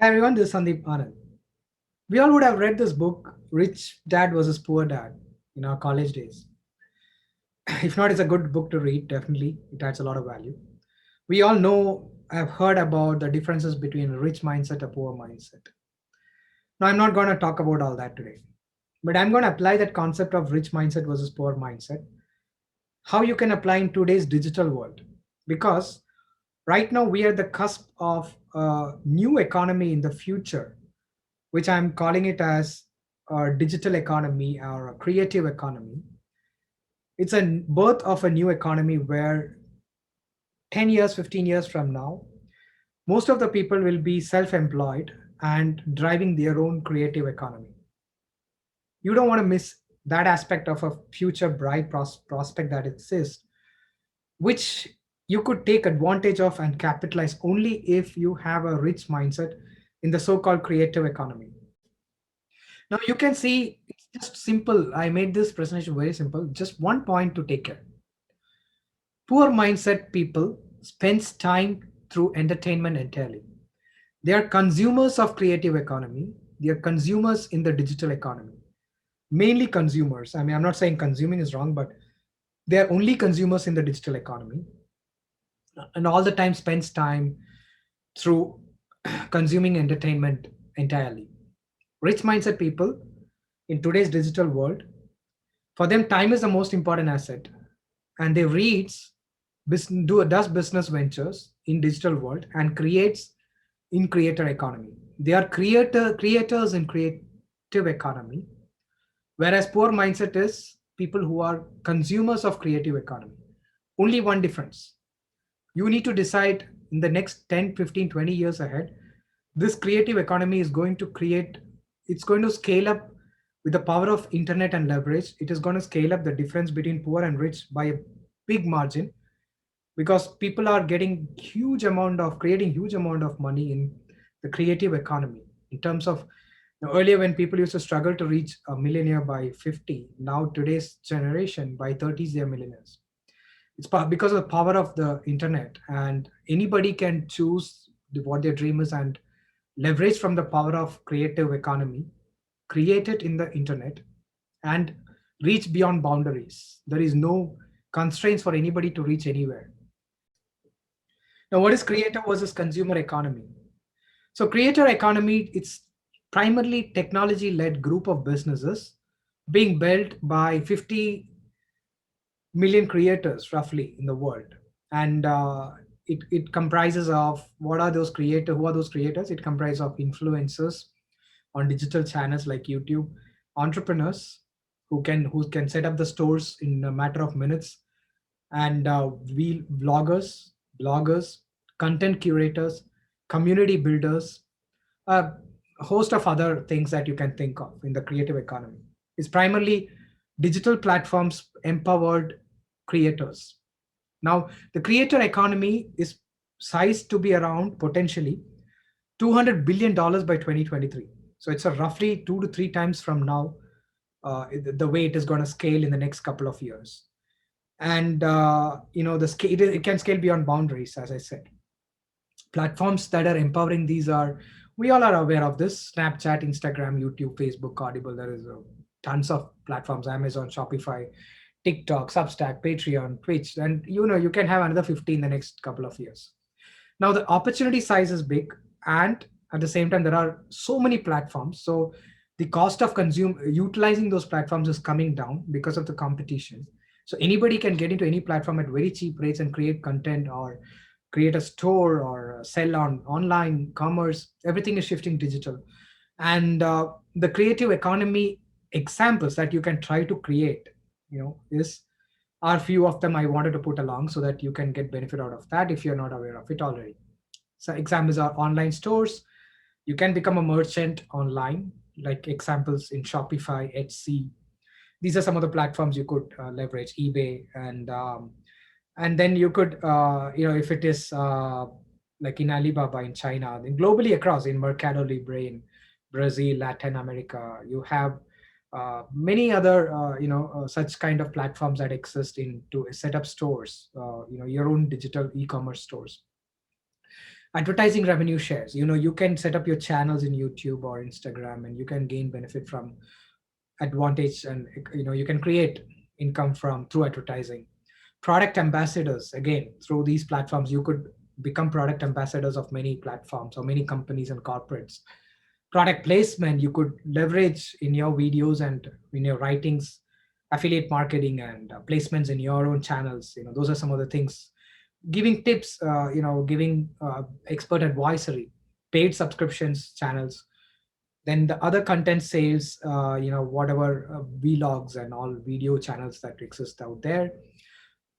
Hi everyone, this is Sandeep Anand. We all would have read this book, Rich Dad versus Poor Dad, in our college days. If not, it's a good book to read, definitely. It adds a lot of value. We all know, I've heard about the differences between a rich mindset and a poor mindset. Now, I'm not going to talk about all that today, but I'm going to apply that concept of rich mindset versus poor mindset, how you can apply in today's digital world. Because right now, we are at the cusp of a new economy in the future which I'm calling it as a digital economy or a creative economy. It's a birth of a new economy where 10 years, 15 years from now, most of the people will be self employed and driving their own creative economy. You don't want to miss that aspect of a future bright prospect that exists, which you could take advantage of and capitalize only if you have a rich mindset in the so called creative economy. Now you can see it's just simple. I made this presentation very simple. Just one point to take care. Poor mindset people spends time through entertainment entirely. They are consumers of creative economy. They are consumers in the digital economy. Mainly consumers. I mean, I'm not saying consuming is wrong, but they are only consumers in the digital economy, and all the time spends time through consuming entertainment entirely. Rich mindset people in today's digital world, for them, time is the most important asset, and they reads, does business ventures in digital world and creates in creator economy. They are creators in creative economy, whereas poor mindset is people who are consumers of creative economy. Only one difference: you need to decide in the next 10, 15, 20 years ahead, this creative economy is going to create, it's going to scale up with the power of internet and leverage. It is going to scale up the difference between poor and rich by a big margin, because people are getting huge amount of creating huge amount of money in the creative economy. In terms of, earlier when people used to struggle to reach a millionaire by 50, now today's generation by 30s they are millionaires. It's because of the power of the internet, and anybody can choose what their dream is and leverage from the power of creative economy, create it in the internet, and reach beyond boundaries. There is no constraints for anybody to reach anywhere. Now, what is creator versus consumer economy? So creator economy, it's primarily technology led group of businesses being built by 50 million creators roughly in the world. And it comprises of, what are those creators, who are those creators? It comprises of influencers on digital channels like YouTube, entrepreneurs who can set up the stores in a matter of minutes, and we vloggers, bloggers, content curators, community builders, a host of other things that you can think of in the creative economy. It's primarily digital platforms empowered creators. Now, the creator economy is sized to be around potentially $200 billion by 2023. So it's a roughly 2 to 3 times from now, the way it is going to scale in the next couple of years. And the scale, it can scale beyond boundaries, as I said. Platforms that are empowering these are, we all are aware of this: Snapchat, Instagram, YouTube, Facebook, Audible. There is tons of platforms: Amazon, Shopify, TikTok, Substack, Patreon, Twitch, and you can have another 50 in the next couple of years. Now the opportunity size is big, and at the same time there are so many platforms, so the cost of consume utilizing those platforms is coming down because of the competition. So anybody can get into any platform at very cheap rates and create content, or create a store, or sell on online commerce. Everything is shifting digital. And the creative economy examples that you can try to create, is are few of them I wanted to put along so that you can get benefit out of that if you're not aware of it already. So examples are online stores. You can become a merchant online, like examples in Shopify, Etsy. These are some of the platforms you could leverage, eBay, and then you could, if it is like in Alibaba in China, then globally across in Mercado Libre in Brazil, Latin America, you have many other such kind of platforms that exist in to set up stores, your own digital e-commerce stores. Advertising revenue shares, you can set up your channels in YouTube or Instagram, and you can gain benefit from advantage, and you can create income from through advertising. Product ambassadors, again, through these platforms you could become product ambassadors of many platforms or many companies and corporates. Product placement, you could leverage in your videos and in your writings, affiliate marketing and placements in your own channels. Those are some of the things. Giving tips, giving expert advisory, paid subscriptions channels. Then the other content sales, whatever vlogs and all video channels that exist out there.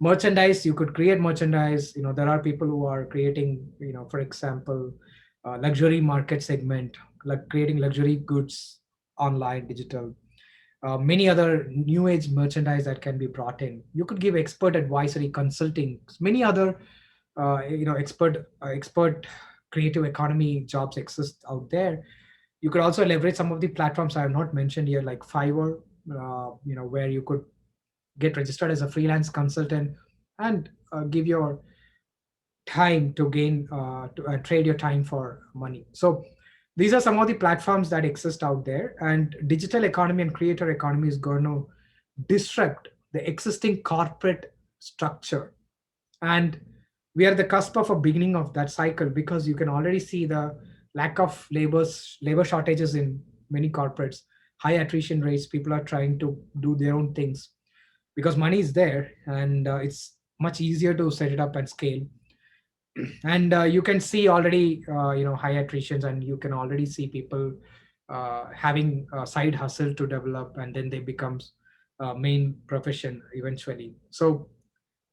Merchandise, you could create merchandise. There are people who are creating, for example, luxury market segment, like creating luxury goods online, digital. Many other new age merchandise that can be brought in. You could give expert advisory, consulting, many other expert creative economy jobs exist out there. You could also leverage some of the platforms I have not mentioned here, like Fiverr, where you could get registered as a freelance consultant and give your time to gain to trade your time for money. So these are some of the platforms that exist out there, and digital economy and creator economy is going to disrupt the existing corporate structure. And we are at the cusp of a beginning of that cycle, because you can already see the lack of labor shortages in many corporates, high attrition rates. People are trying to do their own things because money is there, and it's much easier to set it up and scale. And you can see already high attritions, and you can already see people having a side hustle to develop, and then they becomes main profession eventually. So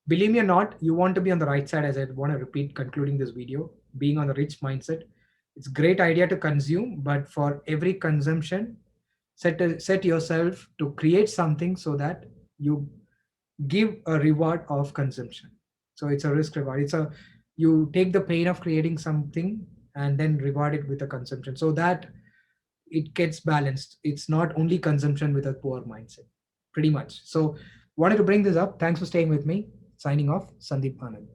believe me or not, you want to be on the right side. As I want to repeat, concluding this video, being on the rich mindset. It's great idea to consume, but for every consumption, set yourself to create something so that you give a reward of consumption. So it's a risk reward. It's a You take the pain of creating something and then reward it with a consumption, so that it gets balanced. It's not only consumption with a poor mindset, pretty much. So wanted to bring this up. Thanks for staying with me. Signing off, Sandeep, Anand.